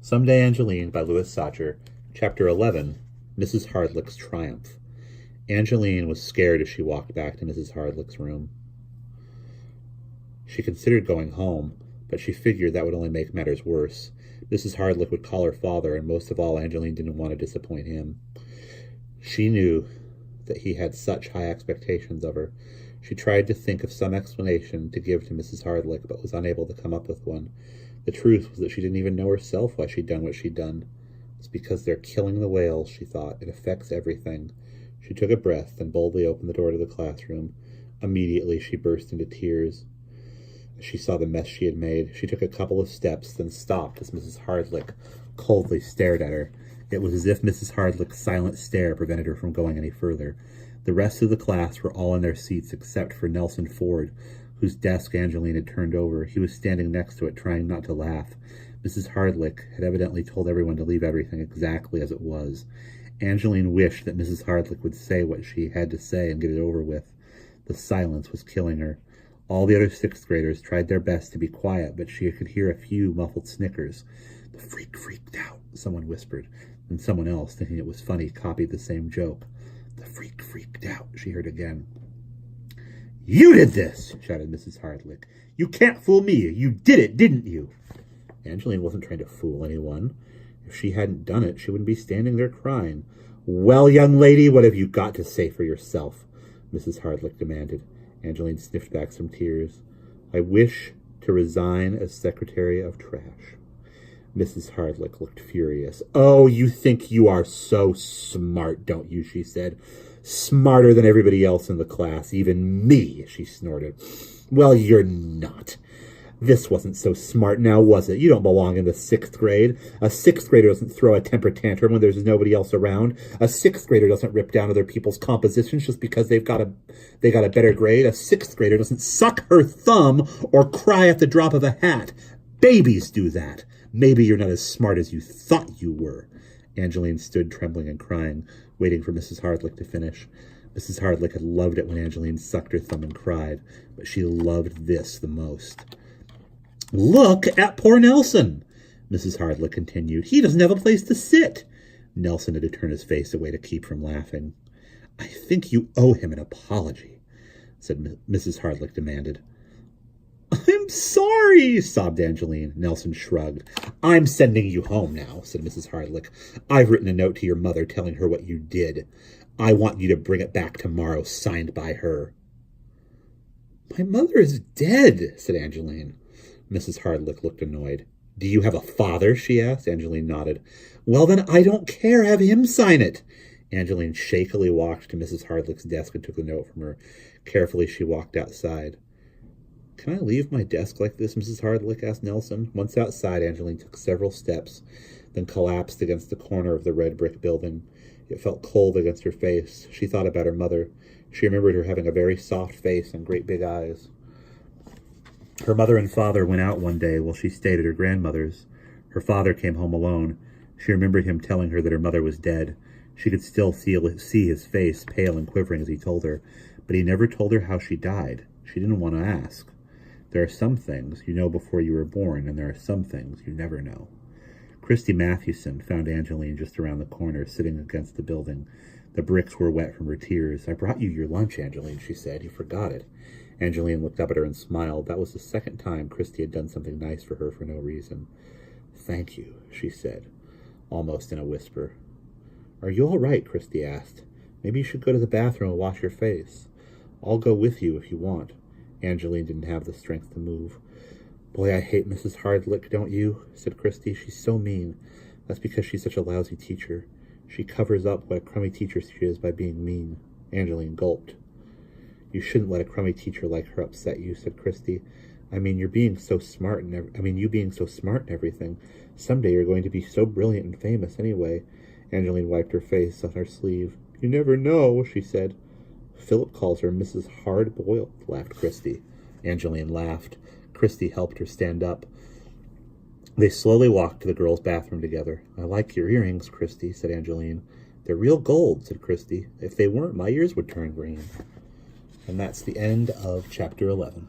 Someday, Angeline by Louis Sachar, Chapter 11, Mrs. Hardlick's Triumph. Angeline was scared as she walked back to Mrs. Hardlick's room. She considered going home, but she figured that would only make matters worse. Mrs. Hardlick would call her father, and most of all, Angeline didn't want to disappoint him. She knew that he had such high expectations of her. She tried to think of some explanation to give to Mrs. Hardlick, but was unable to come up with one. The truth was that she didn't even know herself why she'd done what she'd done. It's because they're killing the whales, she thought. It affects everything. She took a breath, then boldly opened the door to the classroom. Immediately, she burst into tears. She saw the mess she had made. She took a couple of steps, then stopped as Mrs. Hardlick coldly stared at her. It was as if Mrs. Hardlick's silent stare prevented her from going any further. The rest of the class were all in their seats except for Nelson Ford, whose desk Angeline had turned over. He was standing next to it, trying not to laugh. Mrs. Hardlick had evidently told everyone to leave everything exactly as it was. Angeline wished that Mrs. Hardlick would say what she had to say and get it over with. The silence was killing her. All the other sixth graders tried their best to be quiet, but she could hear a few muffled snickers. "The freak freaked out," someone whispered, and someone else, thinking it was funny, copied the same joke. "The freak freaked out," she heard again. "You did this!" shouted Mrs. Hardlick. "You can't fool me. You did it, didn't you?" Angeline wasn't trying to fool anyone. If she hadn't done it, she wouldn't be standing there crying. "Well, young lady, what have you got to say for yourself?" Mrs. Hardlick demanded. Angeline sniffed back some tears. "I wish to resign as Secretary of Trash." Mrs. Hardlick looked furious. "Oh, you think you are so smart, don't you?" she said. "Smarter than everybody else in the class, even me," she snorted. "Well, you're not. This wasn't so smart now, was it? You don't belong in the sixth grade. A sixth grader doesn't throw a temper tantrum when there's nobody else around. A sixth grader doesn't rip down other people's compositions just because they got a better grade. A sixth grader doesn't suck her thumb or cry at the drop of a hat. Babies do that. Maybe you're not as smart as you thought you were." Angeline stood trembling and crying, waiting for Mrs. Hardlick to finish. Mrs. Hardlick had loved it when Angeline sucked her thumb and cried, but she loved this the most. "Look at poor Nelson," Mrs. Hardlick continued. "He doesn't have a place to sit." Nelson had to turn his face away to keep from laughing. "I think you owe him an apology," said Mrs. Hardlick demanded. "I'm sorry," sobbed Angeline. Nelson shrugged. "I'm sending you home now," said Mrs. Hardlick. "I've written a note to your mother telling her what you did. I want you to bring it back tomorrow, signed by her." "My mother is dead," said Angeline. Mrs. Hardlick looked annoyed. "Do you have a father?" she asked. Angeline nodded. "Well, then I don't care. Have him sign it." Angeline shakily walked to Mrs. Hardlick's desk and took the note from her. Carefully, she walked outside. "Can I leave my desk like this, Mrs. Hardlick?" asked Nelson. Once outside, Angeline took several steps, then collapsed against the corner of the red brick building. It felt cold against her face. She thought about her mother. She remembered her having a very soft face and great big eyes. Her mother and father went out one day while she stayed at her grandmother's. Her father came home alone. She remembered him telling her that her mother was dead. She could still see his face, pale and quivering as he told her, but he never told her how she died. She didn't want to ask. There are some things you know before you were born, and there are some things you never know. Christy Mathewson found Angeline just around the corner, sitting against the building. The bricks were wet from her tears. "I brought you your lunch, Angeline," she said. "You forgot it." Angeline looked up at her and smiled. That was the second time Christy had done something nice for her for no reason. "Thank you," she said, almost in a whisper. "Are you all right?" Christy asked. "Maybe you should go to the bathroom and wash your face. I'll go with you if you want." Angeline didn't have the strength to move. "Boy, I hate Mrs. Hardlick, don't you?" said Christy. "She's so mean. That's because she's such a lousy teacher. She covers up what a crummy teacher she is by being mean." Angeline gulped. "You shouldn't let a crummy teacher like her upset you," said Christy. You being so smart and everything. Someday you're going to be so brilliant and famous anyway." Angeline wiped her face on her sleeve. "You never know," she said. "Philip calls her Mrs. Hard-Boiled," laughed Christy. Angeline laughed. Christy helped her stand up. They slowly walked to the girls' bathroom together. "I like your earrings, Christy," said Angeline. "They're real gold," said Christy. "If they weren't, my ears would turn green." And that's the end of Chapter 11.